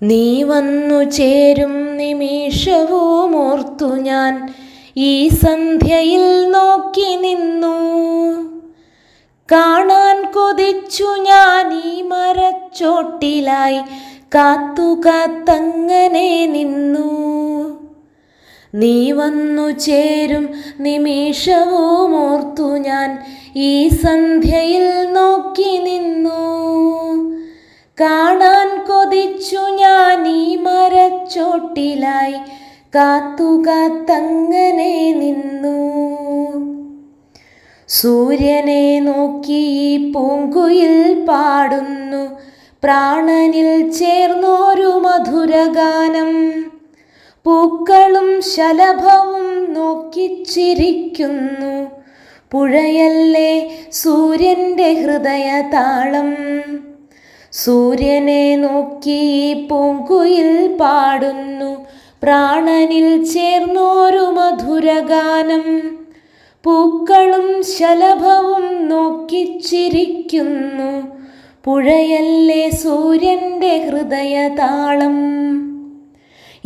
നീ വന്നു ചേരും നിമിഷവും ഓർത്തു ഞാൻ ഈ സന്ധ്യയിൽ നോക്കി നിന്നു. കാണാൻ കൊതിച്ചു ഞാൻ ഈ മരച്ചോട്ടിലായി കാത്തു കാത്തങ്ങനെ നിന്നു. നീ വന്നു ചേരും നിമിഷവും ഓർത്തു ഞാൻ ഈ സന്ധ്യയിൽ നോക്കി നിന്നു. കാണാൻ കൊതിച്ചു ഞാൻ ഈ മരച്ചോട്ടിലായി കാത്തു കാത്തങ്ങനെ നിന്നു. സൂര്യനെ നോക്കി ഈ പൂങ്കുയിൽ പാടുന്നു പ്രാണനിൽ ചേർന്നൊരു മധുരഗാനം. പൂക്കളും ശലഭവും നോക്കിച്ചിരിക്കുന്നു. പുഴയല്ലേ സൂര്യൻ്റെ ഹൃദയതാളം. സൂര്യനെ നോക്കി പൂങ്കുയിൽ പാടുന്നു പ്രാണനിൽ ചേർന്നൊരു മധുരഗാനം. പൂക്കളും ശലഭവും നോക്കിച്ചിരിക്കുന്നു. പുഴയല്ലേ സൂര്യൻ്റെ ഹൃദയതാളം.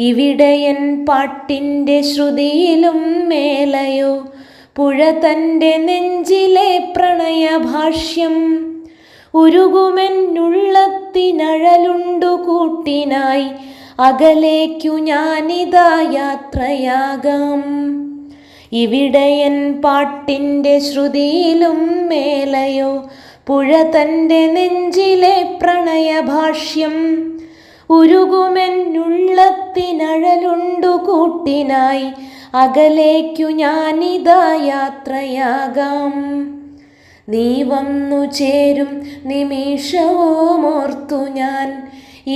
ഇവിടെയൻ പാട്ടിൻ്റെ ശ്രുതിയിലും മേലയോ പുഴ തൻ്റെ നെഞ്ചിലെ പ്രണയഭാഷ്യം. ഉരുകുമെന്നുള്ളത്തിനഴലുണ്ടു കൂട്ടിനായി അകലേക്കു ഞാനിതാ യാത്രയാകാം. ഇവിടെയൻ പാട്ടിൻ്റെ ശ്രുതിയിലും മേലയോ പുഴ തൻ്റെ നെഞ്ചിലെ പ്രണയഭാഷ്യം. ഉരുകുമെന്നുള്ളത്തിനഴലുണ്ടു കൂട്ടിനായി അകലേക്കു ഞാനിതാ യാത്രയാകാം. നീ വന്നു ചേരും നിമിഷവും ഓർത്തു ഞാൻ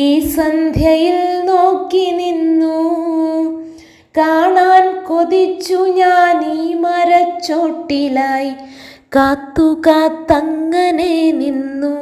ഈ സന്ധ്യയിൽ നോക്കി നിന്നു. കാണാൻ കൊതിച്ചു ഞാൻ ഈ മരച്ചോട്ടിലായി കാത്തു കാത്തങ്ങനെ നിന്നു.